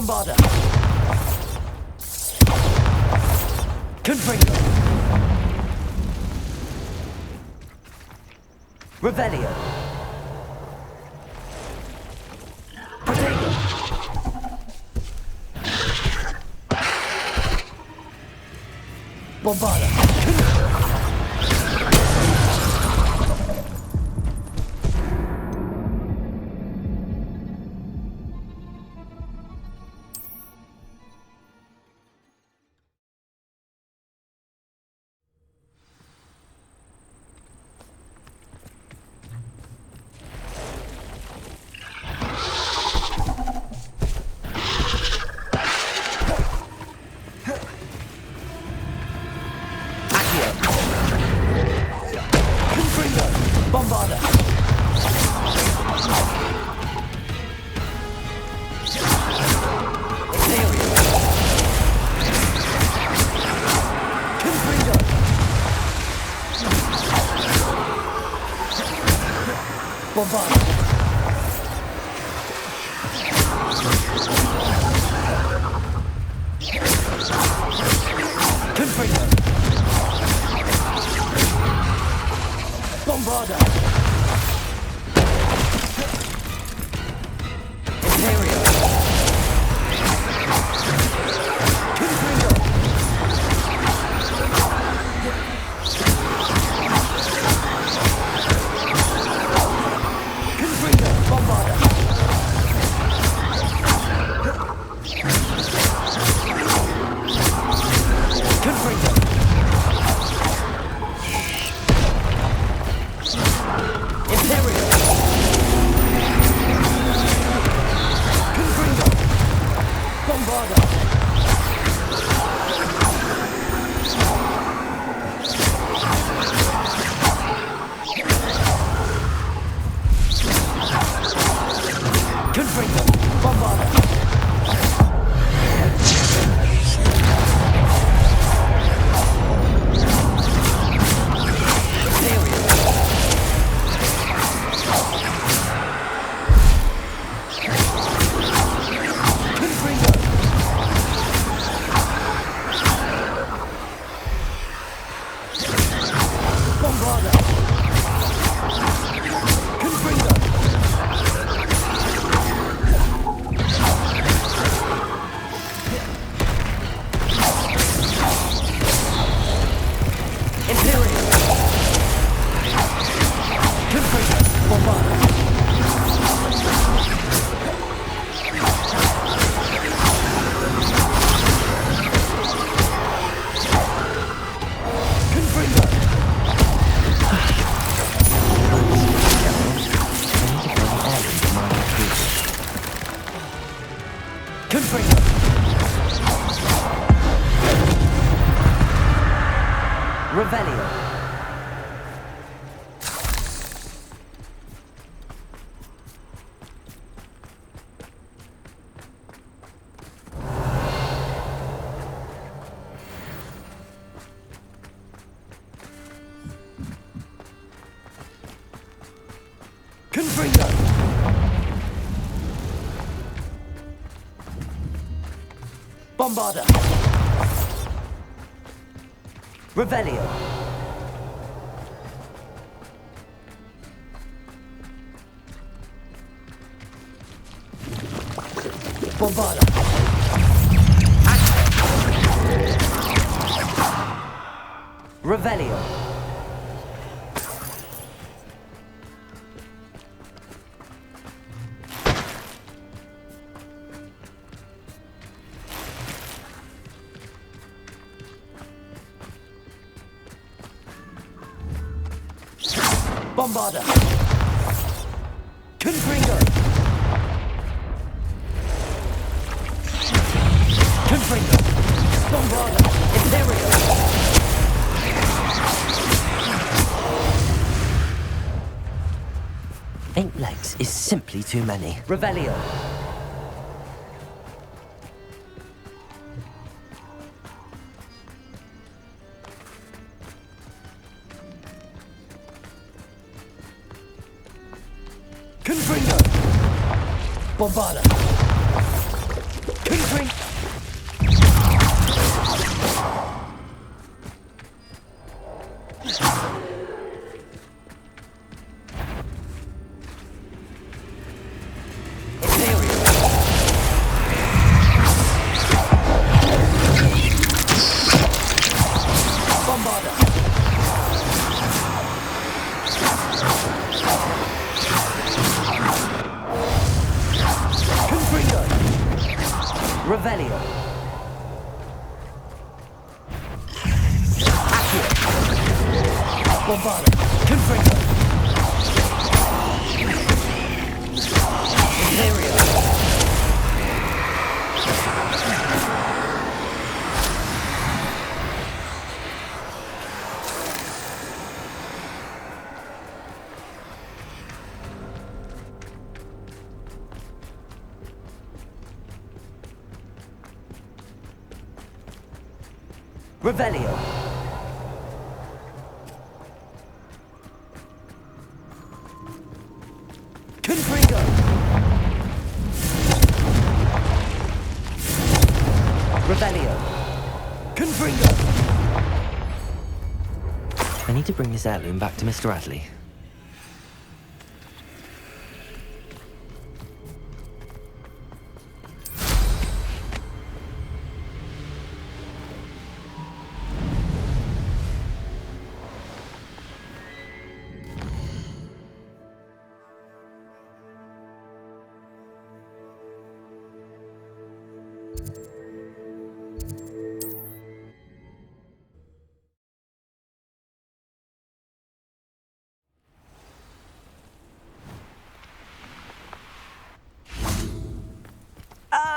Bombarder. Confringo. Revelio. Protego. Bombarder. Bombarder. Bombarder. Confringo. Bombarder. Imperial. Confringo. Confringo. Bombarder. Confringo. Imperial. Confringo. Bombarder. Confringo. Bombarder. Revelio. Confringo. Bombarder. Revelio. Bombarder. Revelio. Bombarder. Confringo. Confringo. Bombarder. Imperial. Eight legs is simply too many. Revelio. Confringo. Bombarder. Drink. Revelio. Accio. Bombarda. Confringo. Imperio. Revelio. Confringo. Revelio. Confringo. I need to bring this heirloom back to Mr. Adley.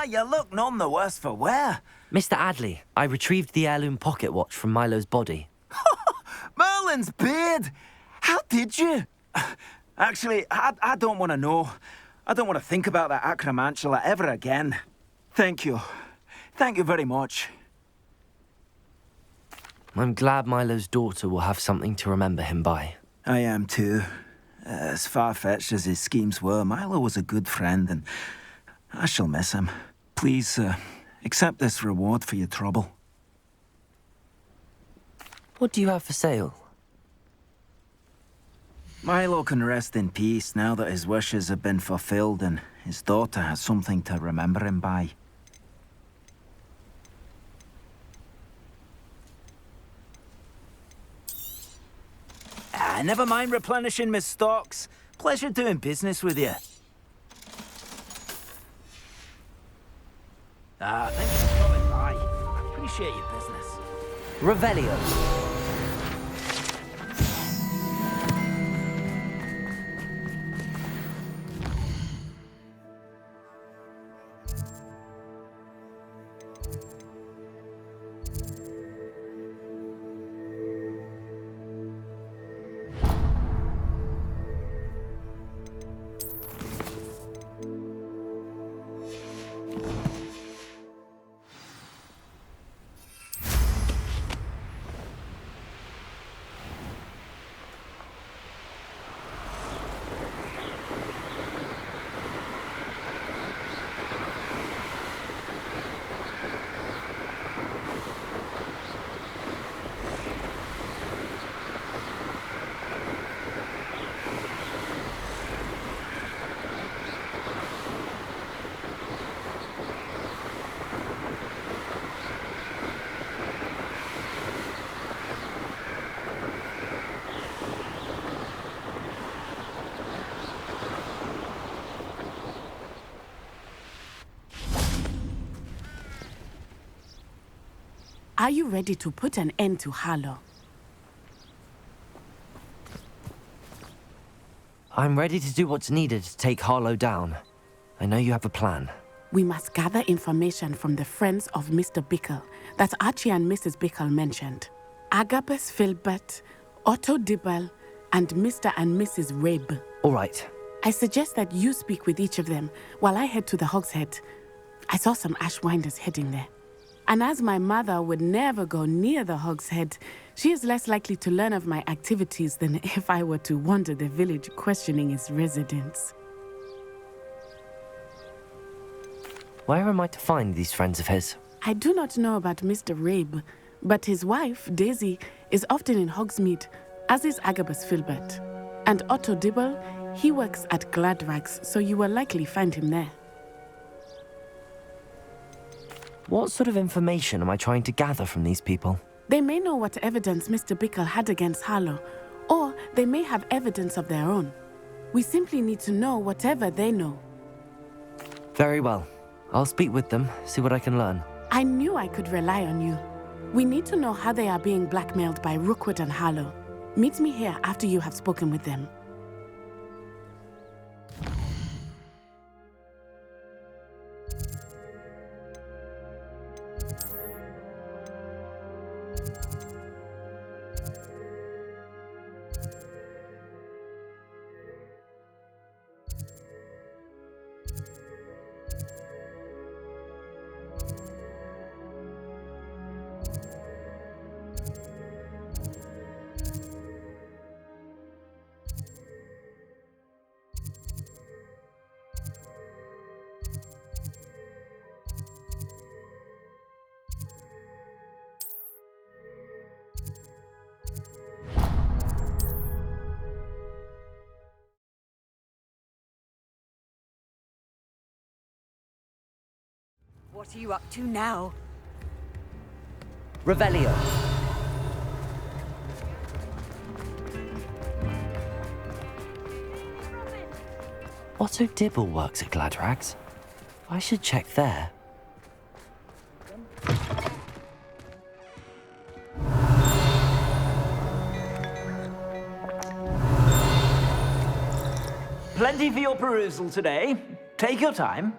You look none the worse for wear. Mr. Adley, I retrieved the heirloom pocket watch from Milo's body. Merlin's beard! How did you? Actually, I don't want to know. I don't want to think about that acromantula ever again. Thank you. Thank you very much. I'm glad Milo's daughter will have something to remember him by. I am too. As far-fetched as his schemes were, Milo was a good friend, and I shall miss him. Please, accept this reward for your trouble. What do you have for sale? Milo can rest in peace now that his wishes have been fulfilled and his daughter has something to remember him by. Never mind replenishing my stocks. Pleasure doing business with you. Thank you for stopping by. I appreciate your business. Revelio. Are you ready to put an end to HARLOU? I'm ready to do what's needed to take HARLOU down. I know you have a plan. We must gather information from the friends of Mr. Bickle that Archie and Mrs. Bickle mentioned. Agabus Filbert, Otto Dibble, and Mr. and Mrs. Rabe. All right. I suggest that you speak with each of them while I head to the Hogshead. I saw some Ashwinders heading there. And as my mother would never go near the Hogshead, she is less likely to learn of my activities than if I were to wander the village questioning its residents. Where am I to find these friends of his? I do not know about Mr. Rabe, but his wife, Daisy, is often in Hogsmeade, as is Agabus Filbert. And Otto Dibble, he works at Gladrags, so you will likely find him there. What sort of information am I trying to gather from these people? They may know what evidence Mr. Bickle had against Harlow, or they may have evidence of their own. We simply need to know whatever they know. Very well. I'll speak with them, see what I can learn. I knew I could rely on you. We need to know how they are being blackmailed by Rookwood and Harlow. Meet me here after you have spoken with them. What are you up to now? Revelio. Otto Dibble works at Gladrags. I should check there. Plenty for your perusal today. Take your time.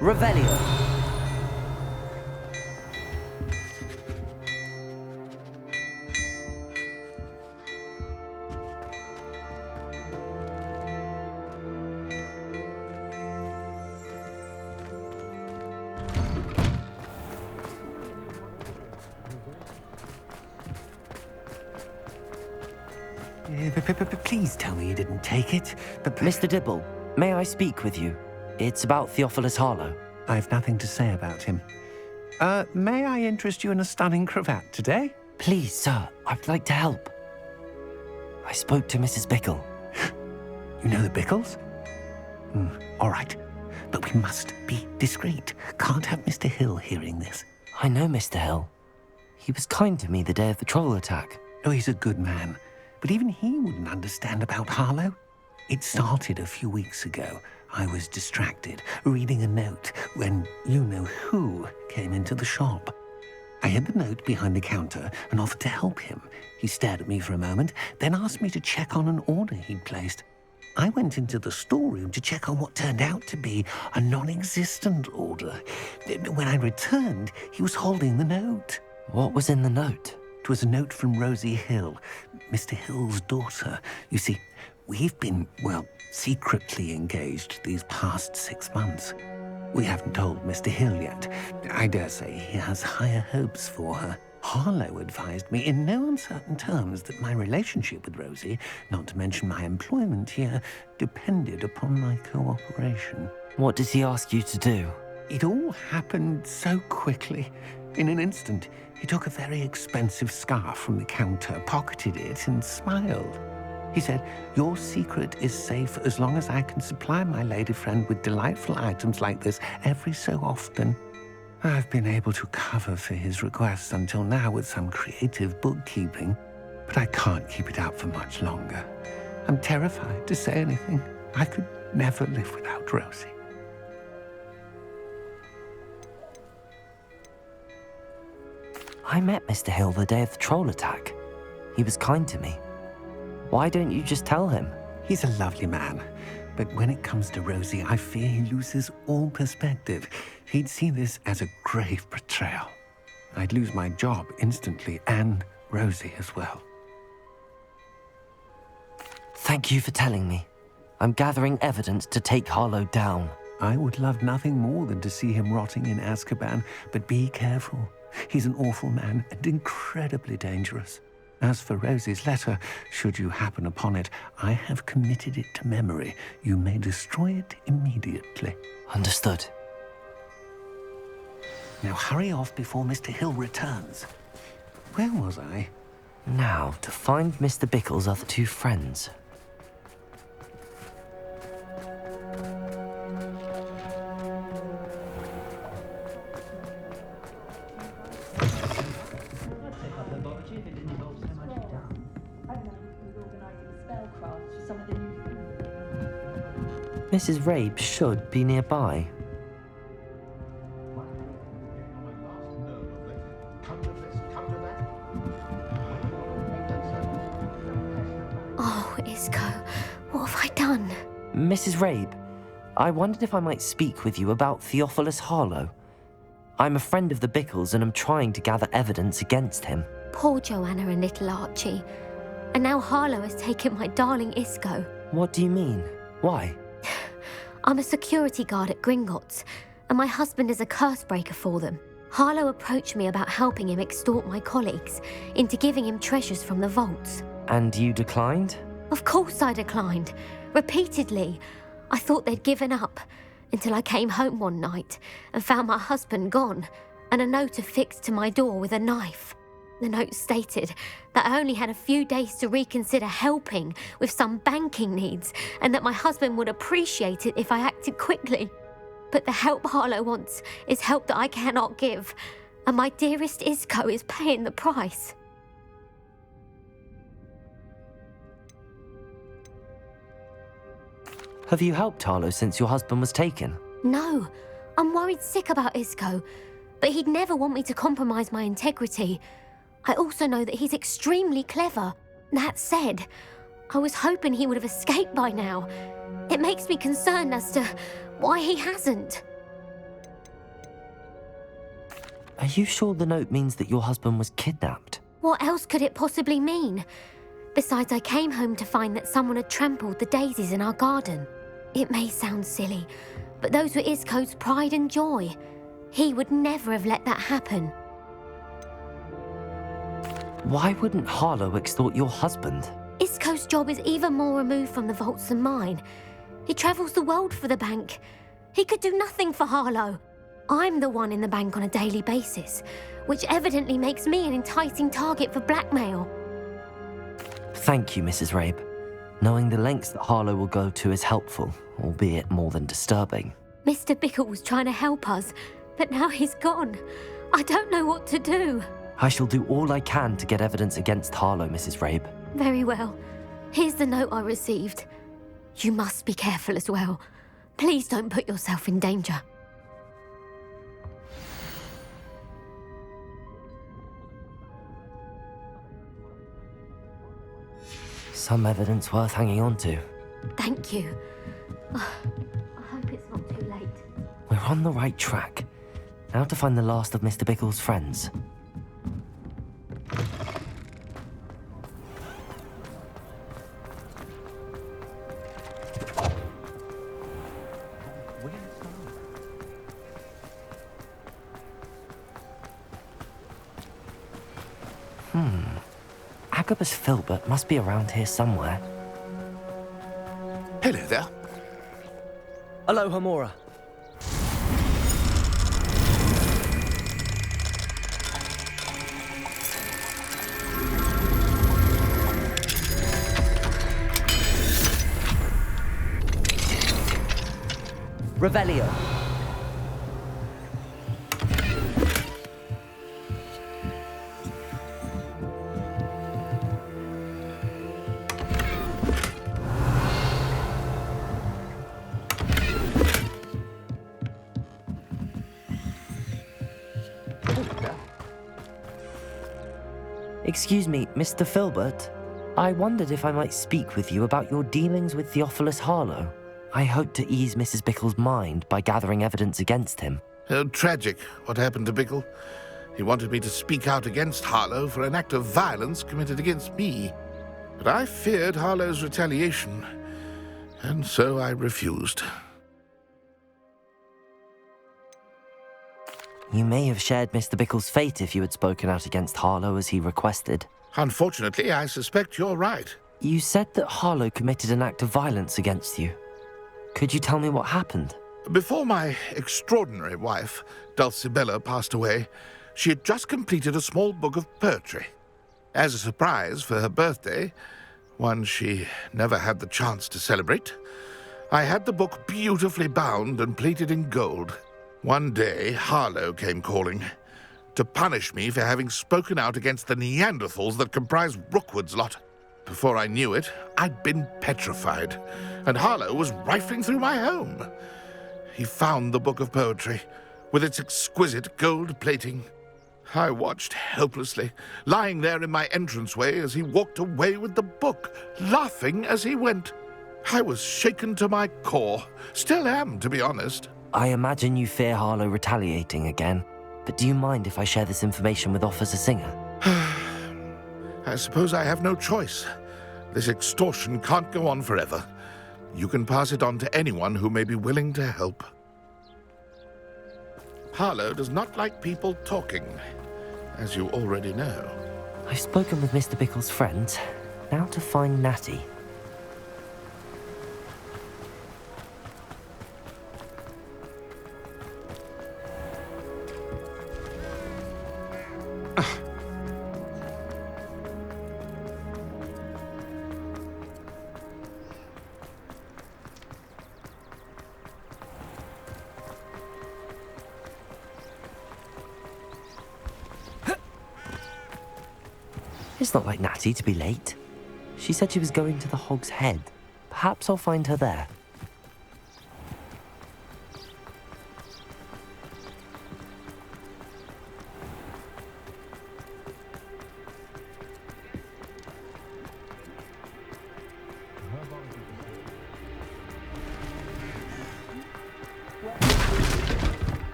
Revelio. Please tell me you didn't take it. Mr. Dibble, may I speak with you? It's about Theophilus Harlow. I've nothing to say about him. May I interest you in a stunning cravat today? Please, sir, I'd like to help. I spoke to Mrs. Bickle. You know the Bickles? All right. But we must be discreet. Can't have Mr. Hill hearing this. I know Mr. Hill. He was kind to me the day of the troll attack. Oh, he's a good man. But even he wouldn't understand about Harlow. It started a few weeks ago. I was distracted, reading a note, when you-know-who came into the shop. I hid the note behind the counter and offered to help him. He stared at me for a moment, then asked me to check on an order he'd placed. I went into the storeroom to check on what turned out to be a non-existent order. When I returned, he was holding the note. What was in the note? It was a note from Rosie Hill, Mr. Hill's daughter. You see, we've been, well, secretly engaged these past 6 months. We haven't told Mr. Hill yet. I dare say he has higher hopes for her. Harlow advised me in no uncertain terms that my relationship with Rosie, not to mention my employment here, depended upon my cooperation. What does he ask you to do? It all happened so quickly. In an instant, he took a very expensive scarf from the counter, pocketed it, and smiled. He said, "Your secret is safe as long as I can supply my lady friend with delightful items like this every so often." I've been able to cover for his requests until now with some creative bookkeeping, but I can't keep it up for much longer. I'm terrified to say anything. I could never live without Rosie. I met Mr. Hill the day of the troll attack. He was kind to me. Why don't you just tell him? He's a lovely man, but when it comes to Rosie, I fear he loses all perspective. He'd see this as a grave betrayal. I'd lose my job instantly, and Rosie as well. Thank you for telling me. I'm gathering evidence to take Harlow down. I would love nothing more than to see him rotting in Azkaban, but be careful. He's an awful man and incredibly dangerous. As for Rosie's letter, should you happen upon it, I have committed it to memory. You may destroy it immediately. Understood. Now hurry off before Mr. Hill returns. Where was I? Now, to find Mr. Bickle's other two friends. Mrs. Rabe should be nearby. Oh, Isco, what have I done? Mrs. Rabe, I wondered if I might speak with you about Theophilus Harlow. I'm a friend of the Bickles and am trying to gather evidence against him. Poor Joanna and little Archie. And now Harlow has taken my darling Isco. What do you mean? Why? I'm a security guard at Gringotts, and my husband is a curse breaker for them. Harlow approached me about helping him extort my colleagues into giving him treasures from the vaults. And you declined? Of course I declined. Repeatedly. I thought they'd given up, until I came home one night and found my husband gone, and a note affixed to my door with a knife. The note stated that I only had a few days to reconsider helping with some banking needs, and that my husband would appreciate it if I acted quickly. But the help Harlow wants is help that I cannot give, and my dearest Isco is paying the price. Have you helped Harlow since your husband was taken? No, I'm worried sick about Isco, but he'd never want me to compromise my integrity. I also know that he's extremely clever. That said, I was hoping he would have escaped by now. It makes me concerned as to why he hasn't. Are you sure the note means that your husband was kidnapped? What else could it possibly mean? Besides, I came home to find that someone had trampled the daisies in our garden. It may sound silly, but those were Isco's pride and joy. He would never have let that happen. Why wouldn't Harlow extort your husband? Isco's job is even more removed from the vaults than mine. He travels the world for the bank. He could do nothing for Harlow. I'm the one in the bank on a daily basis, which evidently makes me an enticing target for blackmail. Thank you, Mrs. Rabe. Knowing the lengths that Harlow will go to is helpful, albeit more than disturbing. Mr. Bickle was trying to help us, but now he's gone. I don't know what to do. I shall do all I can to get evidence against Harlow, Mrs. Rabe. Very well. Here's the note I received. You must be careful as well. Please don't put yourself in danger. Some evidence worth hanging on to. Thank you. I hope it's not too late. We're on the right track. Now to find the last of Mr. Bickle's friends. Agabus Filbert must be around here somewhere. Hello there. Hello, Hamora. Revelio. Excuse me, Mr. Filbert. I wondered if I might speak with you about your dealings with Theophilus Harlow. I hope to ease Mrs. Bickle's mind by gathering evidence against him. Oh, tragic what happened to Bickle. He wanted me to speak out against Harlow for an act of violence committed against me. But I feared Harlow's retaliation, and so I refused. You may have shared Mr. Bickle's fate if you had spoken out against Harlow as he requested. Unfortunately, I suspect you're right. You said that Harlow committed an act of violence against you. Could you tell me what happened? Before my extraordinary wife, Dulcibella, passed away, she had just completed a small book of poetry. As a surprise for her birthday, one she never had the chance to celebrate, I had the book beautifully bound and plated in gold. One day, Harlow came calling to punish me for having spoken out against the Neanderthals that comprise Rookwood's lot. Before I knew it, I'd been petrified, and Harlow was rifling through my home. He found the book of poetry, with its exquisite gold plating. I watched helplessly, lying there in my entranceway as he walked away with the book, laughing as he went. I was shaken to my core. Still am, to be honest. I imagine you fear Harlow retaliating again, but do you mind if I share this information with Officer Singer? I suppose I have no choice. This extortion can't go on forever. You can pass it on to anyone who may be willing to help. Harlow does not like people talking, as you already know. I've spoken with Mr. Bickle's friends. Now to find Natty. It's not like Natty to be late. She said she was going to the Hog's Head. Perhaps I'll find her there.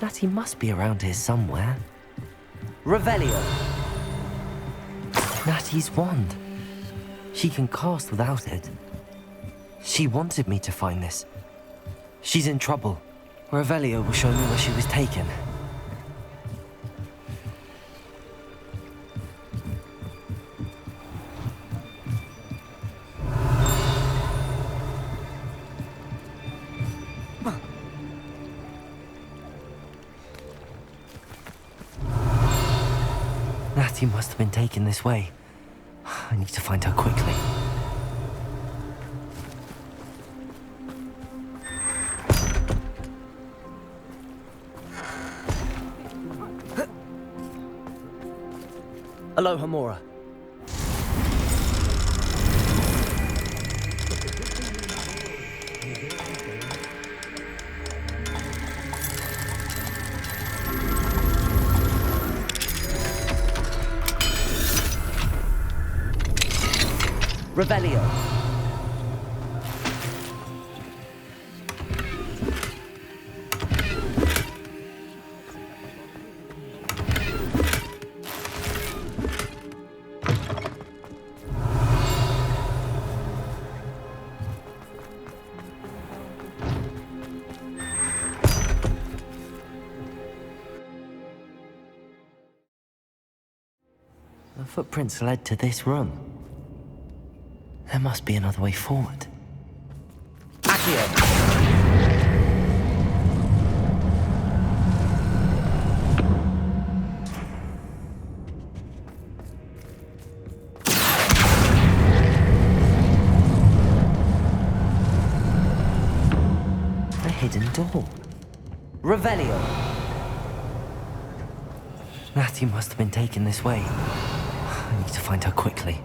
Natty must be around here somewhere. Revelio. Natty's wand. She can cast without it. She wanted me to find this. She's in trouble. Revelio will show me where she was taken. Natty must have been taken this way. I need to find her quickly. Aloha Mora. Revelio. The footprints led to this room. There must be another way forward. Accio. A hidden door. Revelio. Natty must have been taken this way. I need to find her quickly.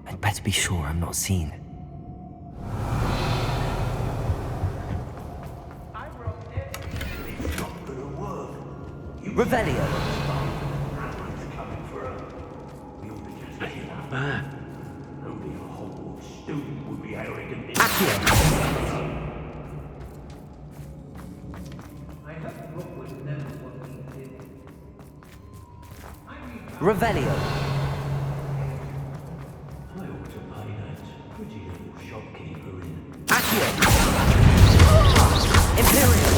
I'd better be sure I'm not seen. Revelio. Only a Hogwarts student would be arrogant. Accio. Revelio. Accio. Imperial.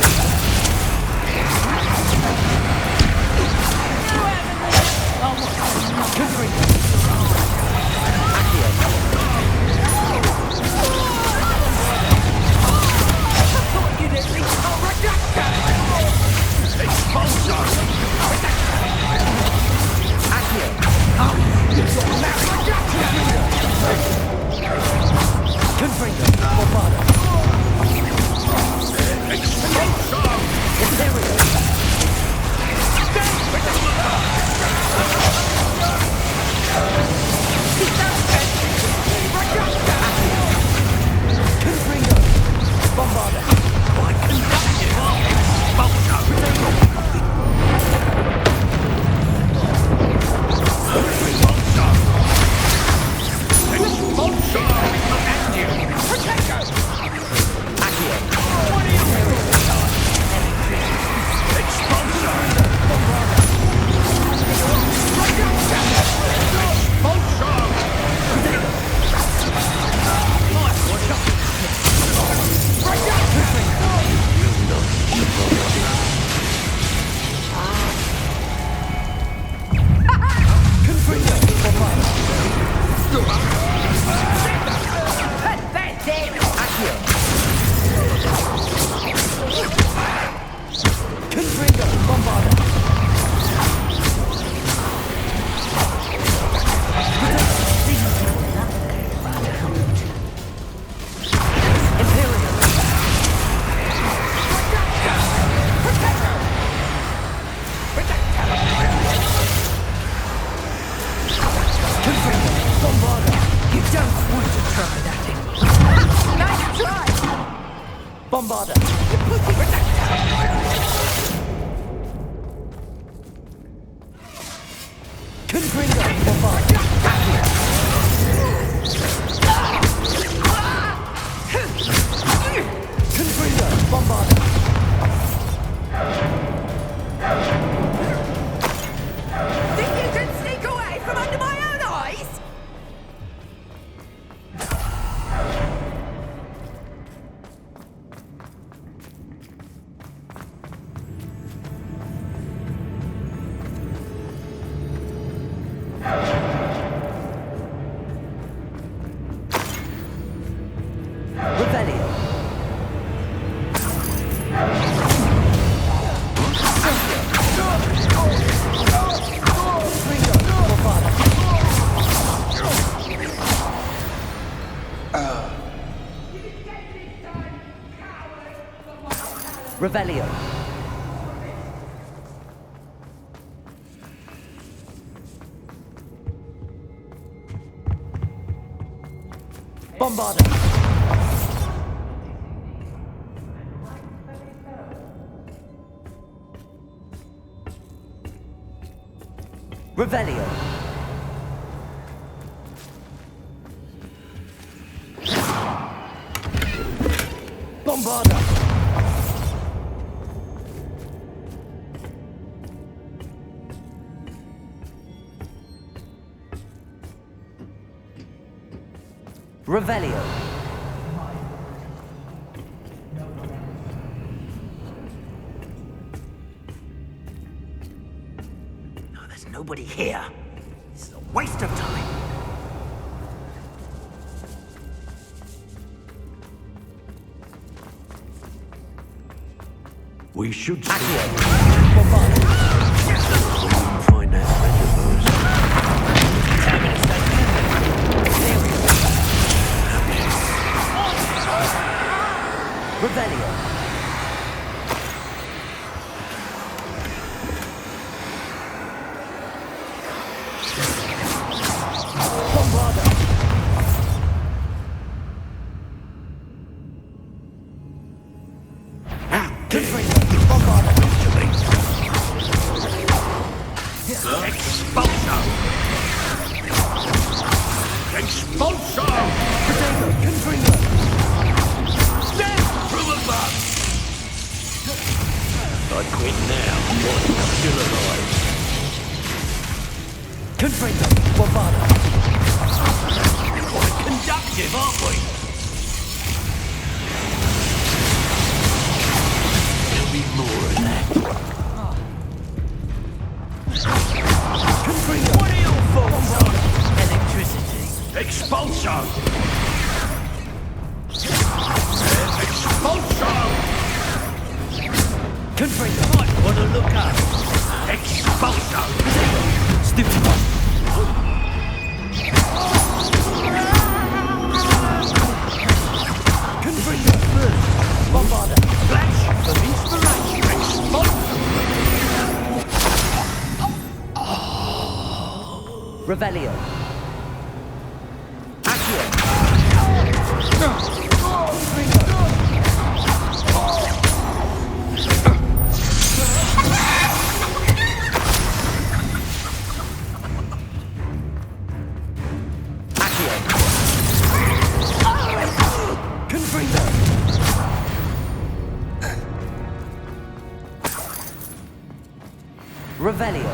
Revelio. Bombarda. Revelio. Bombarda. Revelio. No, there's nobody here. This is a waste of time. We should Accio. find that friend of ours. Revelio. Bombarda. I quit now. While you're still alive. Confringo. On the lookout. Expulso. Stupid one. Confringo. Bombarder. Flash. For inspiration. Revelio. Accio. Confringo. Revelio.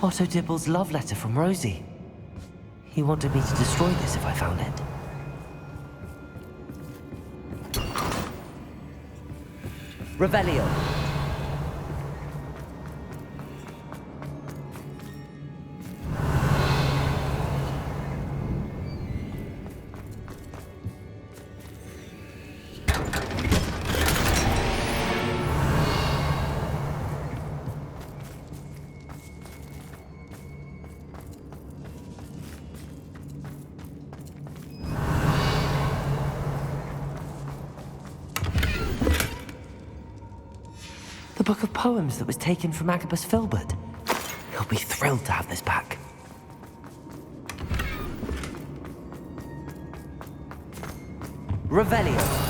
Otto Dibble's love letter from Rosie. He wanted me to destroy this if I found it. Revelio. The book of poems that was taken from Agabus Filbert. He'll be thrilled to have this back. Revelio.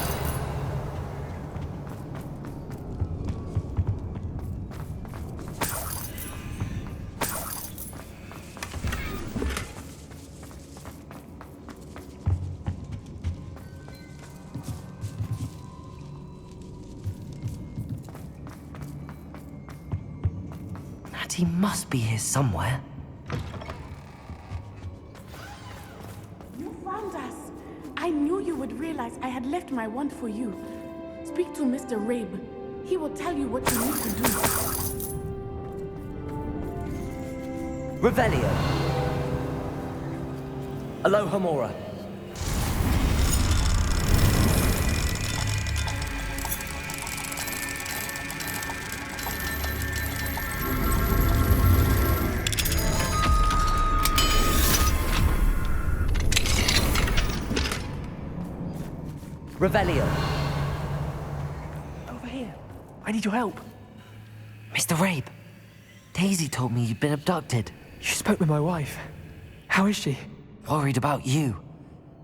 He must be here somewhere. You found us. I knew you would realize I had left my wand for you. Speak to Mr. Rabe. He will tell you what you need to do. Revelio. Alohomora. Revelio. Over here. I need your help. Mr. Rabe, Daisy told me you'd been abducted. You spoke with my wife. How is she? Worried about you.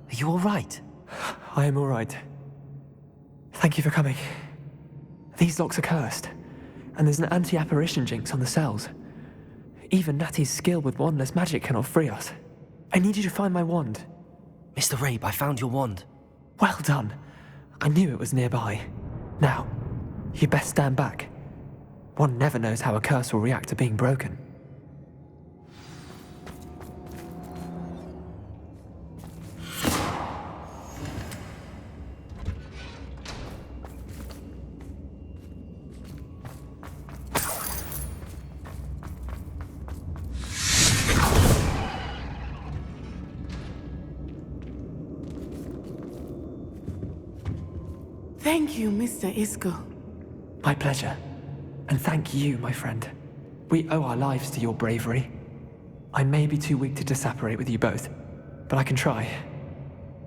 Are you all right? I am all right. Thank you for coming. These locks are cursed, and there's an anti-apparition jinx on the cells. Even Natty's skill with wandless magic cannot free us. I need you to find my wand. Mr. Rabe, I found your wand. Well done. I knew it was nearby. Now, you best stand back. One never knows how a curse will react to being broken. Thank you, Mr. Isco. My pleasure. And thank you, my friend. We owe our lives to your bravery. I may be too weak to disapparate with you both, but I can try.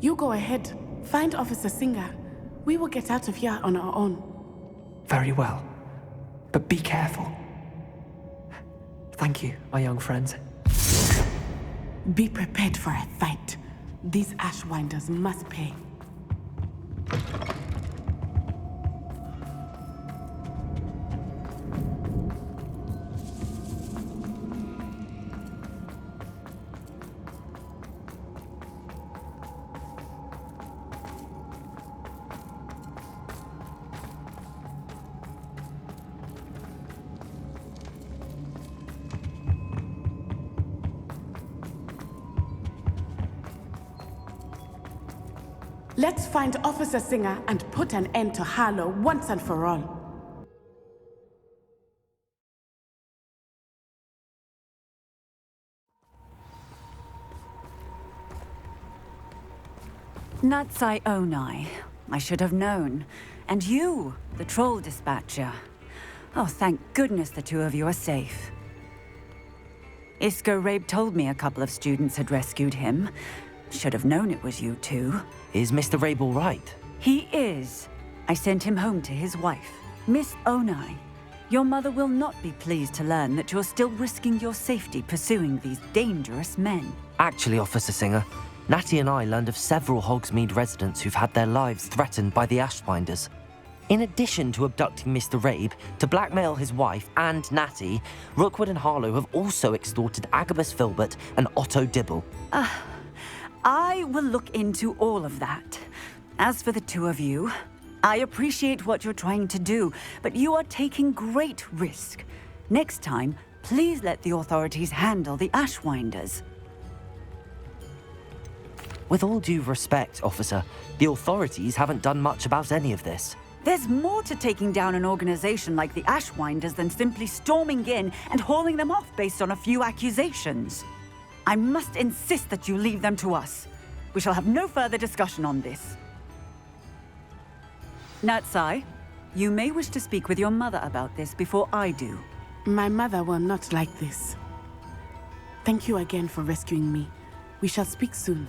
You go ahead. Find Officer Singer. We will get out of here on our own. Very well. But be careful. Thank you, my young friends. Be prepared for a fight. These Ashwinders must pay. Let's find Officer Singer and put an end to Harlow once and for all. Natsai Onai. I should have known. And you, the troll dispatcher. Oh, thank goodness the two of you are safe. Isco Rabe told me a couple of students had rescued him. Should have known it was you two. Is Mr. Rabe all right? He is. I sent him home to his wife, Miss Onai. Your mother will not be pleased to learn that you're still risking your safety pursuing these dangerous men. Actually, Officer Singer, Natty and I learned of several Hogsmeade residents who've had their lives threatened by the Ashwinders. In addition to abducting Mr. Rabe to blackmail his wife and Natty, Rookwood and Harlow have also extorted Agabus Filbert and Otto Dibble. I will look into all of that. As for the two of you, I appreciate what you're trying to do, but you are taking great risk. Next time, please let the authorities handle the Ashwinders. With all due respect, officer, the authorities haven't done much about any of this. There's more to taking down an organization like the Ashwinders than simply storming in and hauling them off based on a few accusations. I must insist that you leave them to us. We shall have no further discussion on this. Natsai, you may wish to speak with your mother about this before I do. My mother will not like this. Thank you again for rescuing me. We shall speak soon.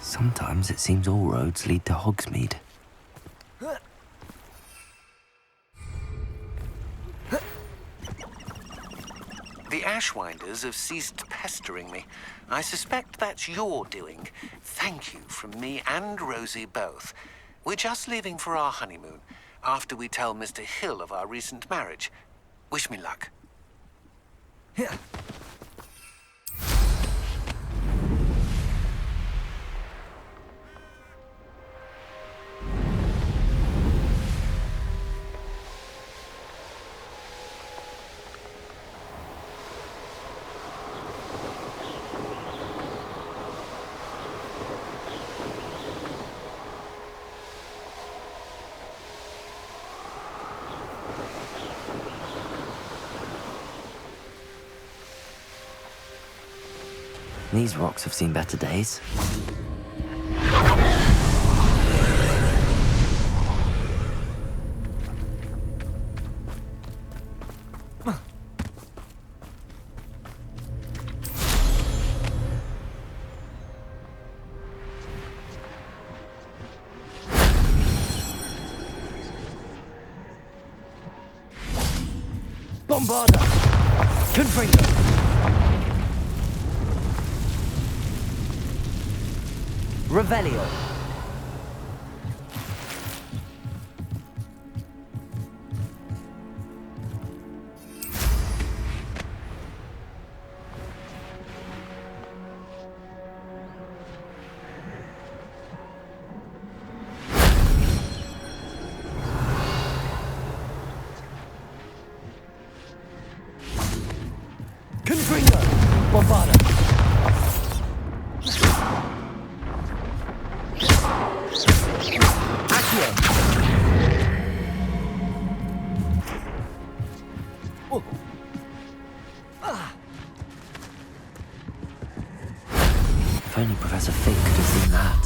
Sometimes it seems all roads lead to Hogsmeade. The Ashwinders have ceased pestering me. I suspect that's your doing. Thank you from me and Rosie both. We're just leaving for our honeymoon, after we tell Mr. Hill of our recent marriage. Wish me luck. These rocks have seen better days. Bombarda! Confringo! Revelio. Confringo. Bombarda. If only Professor Fig could have seen that.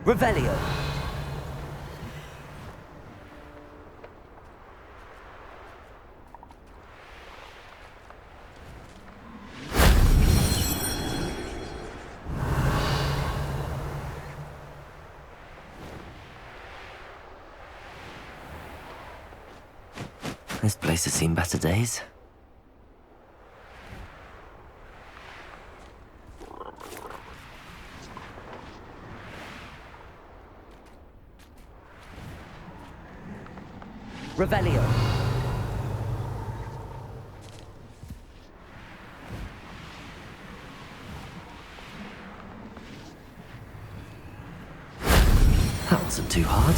Revelio. This place has seen better days. Revelio. That wasn't too hard.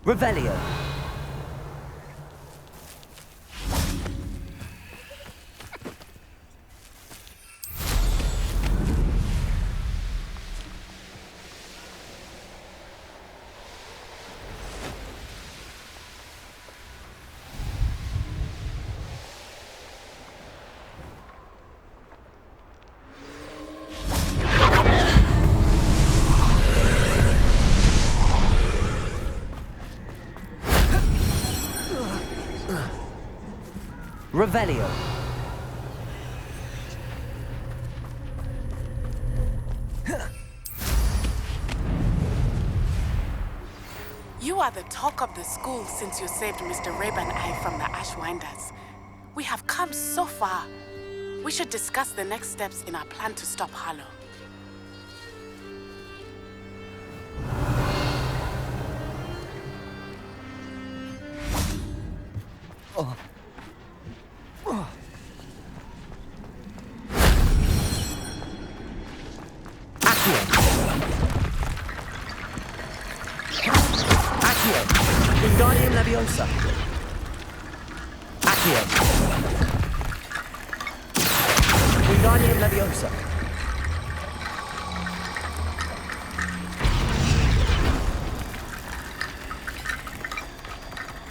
Revelio. Revelio. You are the talk of the school since you saved Mr. Rabe and I from the Ashwinders. We have come so far. We should discuss the next steps in our plan to stop Harlow. Wingardium Leviosa. Accio. Wingardium Leviosa.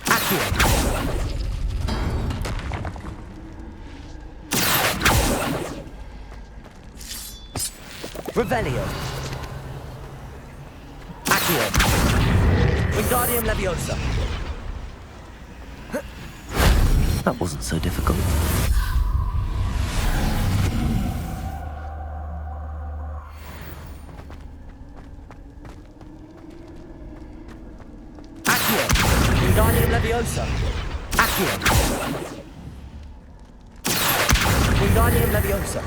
Accio. Revelio. Accio. Wingardium Leviosa. That wasn't so difficult. Accio. Wingardium Leviosa. Accio. Wingardium Leviosa.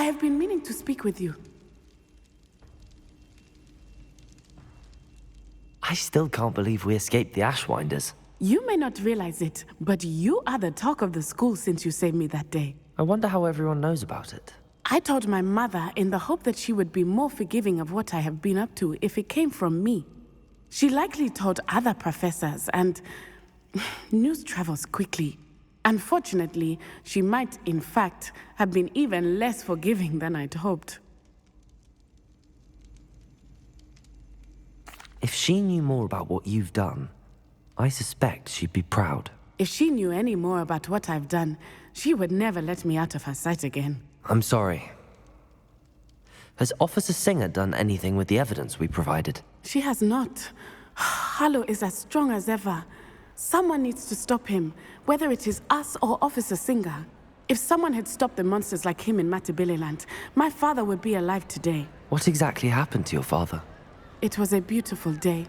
I have been meaning to speak with you. I still can't believe we escaped the Ashwinders. You may not realize it, but you are the talk of the school since you saved me that day. I wonder how everyone knows about it. I told my mother in the hope that she would be more forgiving of what I have been up to if it came from me. She likely told other professors, and news travels quickly. Unfortunately, she might, in fact, have been even less forgiving than I'd hoped. If she knew more about what you've done, I suspect she'd be proud. If she knew any more about what I've done, she would never let me out of her sight again. I'm sorry. Has Officer Singer done anything with the evidence we provided? She has not. Harlow is as strong as ever. Someone needs to stop him, whether it is us or Officer Singer. If someone had stopped the monsters like him in Matabeleland, my father would be alive today. What exactly happened to your father? It was a beautiful day.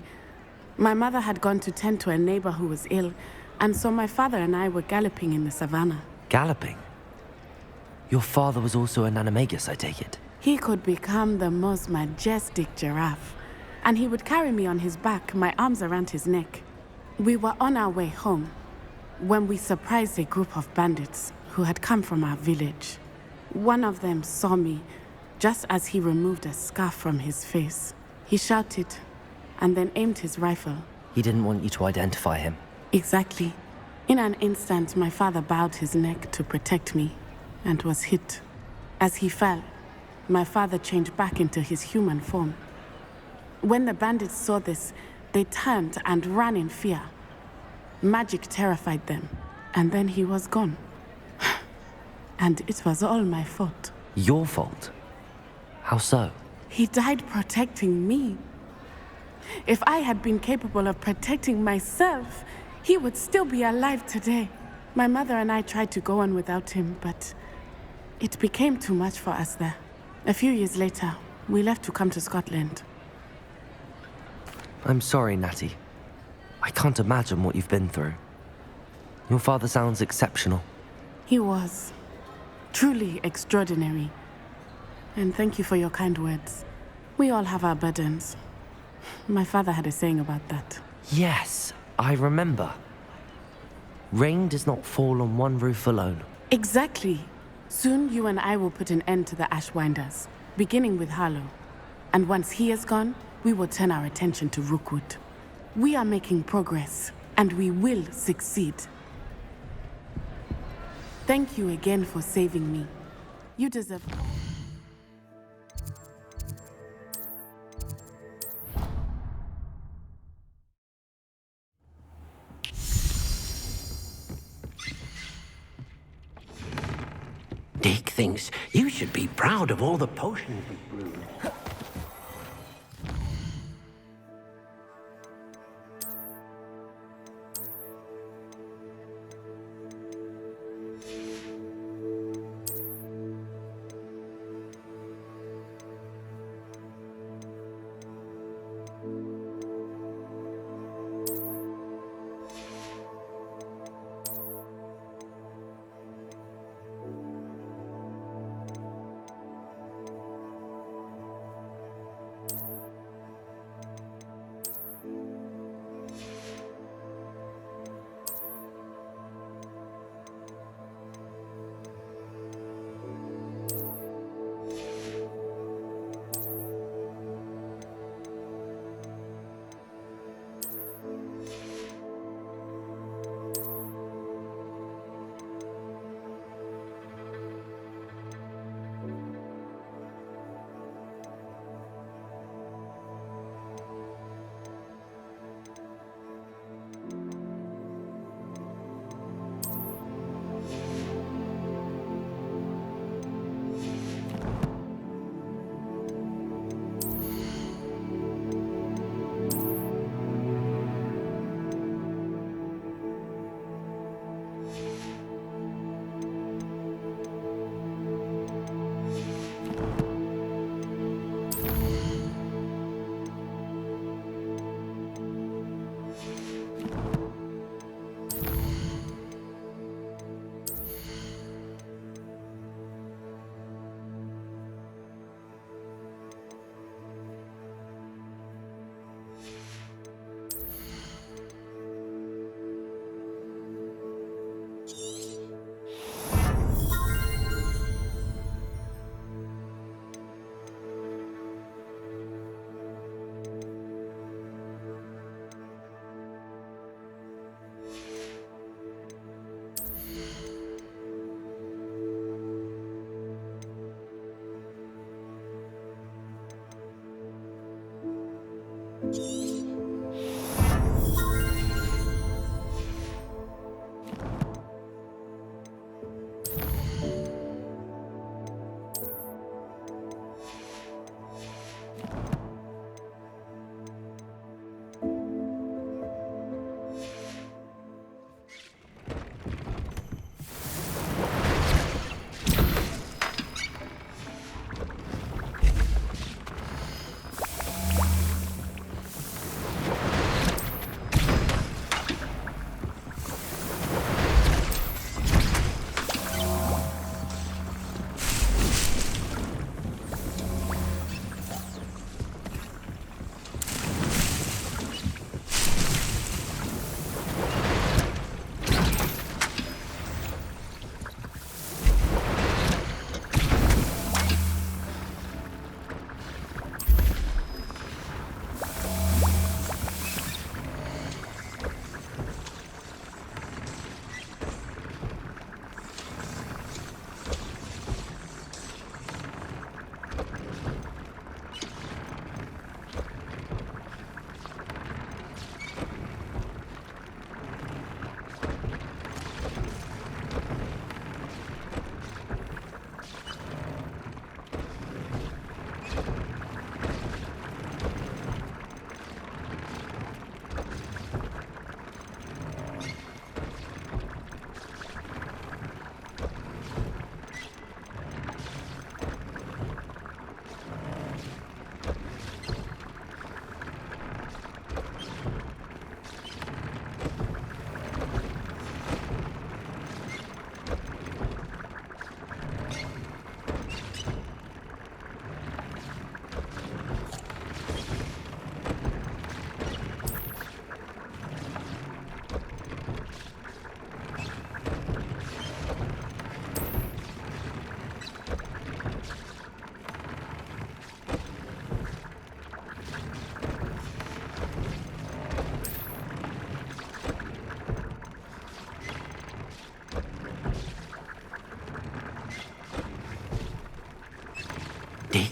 My mother had gone to tend to a neighbor who was ill, and so my father and I were galloping in the savannah. Galloping? Your father was also an animagus, I take it? He could become the most majestic giraffe, and he would carry me on his back, my arms around his neck. We were on our way home when we surprised a group of bandits who had come from our village. One of them saw me just as he removed a scarf from his face. He shouted and then aimed his rifle. He didn't want you to identify him. Exactly. In an instant, my father bowed his neck to protect me and was hit. As he fell, my father changed back into his human form. When the bandits saw this, they turned and ran in fear. Magic terrified them, and then he was gone. And it was all my fault. Your fault? How so? He died protecting me. If I had been capable of protecting myself, he would still be alive today. My mother and I tried to go on without him, but it became too much for us there. A few years later, we left to come to Scotland. I'm sorry, Natty. I can't imagine what you've been through. Your father sounds exceptional. He was. Truly extraordinary. And thank you for your kind words. We all have our burdens. My father had a saying about that. Yes, I remember. Rain does not fall on one roof alone. Exactly. Soon you and I will put an end to the Ashwinders, beginning with Harlow. And once he is gone, we will turn our attention to Rookwood. We are making progress, and we will succeed. Thank you again for saving me. You deserve... Dick thinks you should be proud of all the potions we brewed.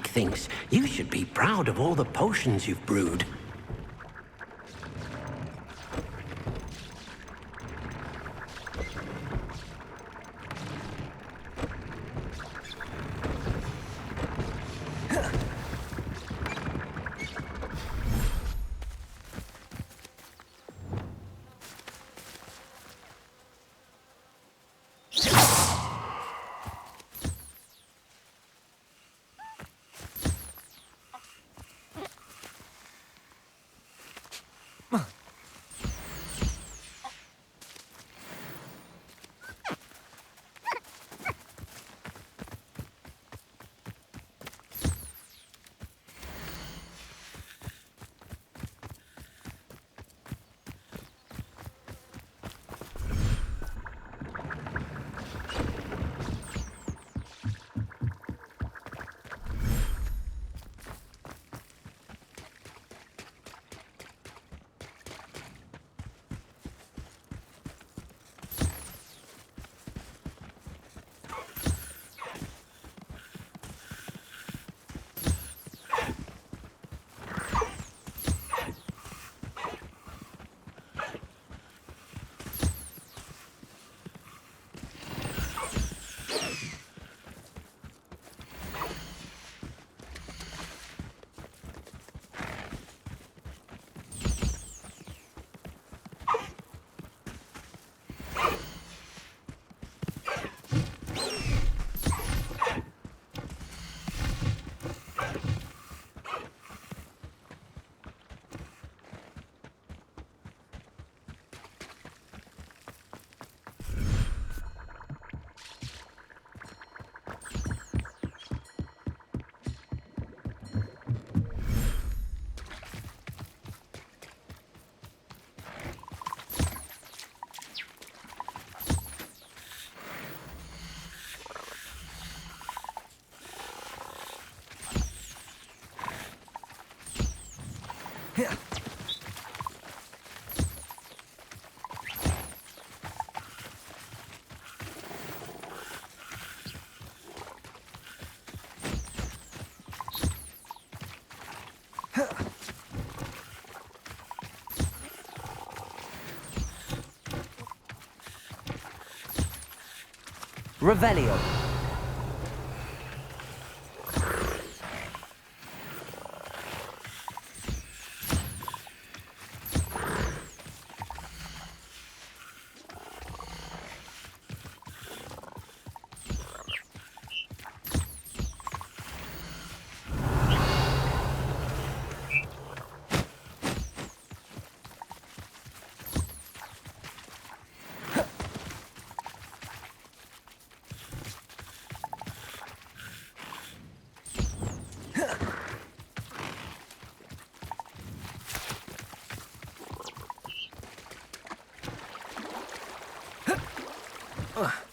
thinks you should be proud of all the potions you've brewed. Revelio. Ugh.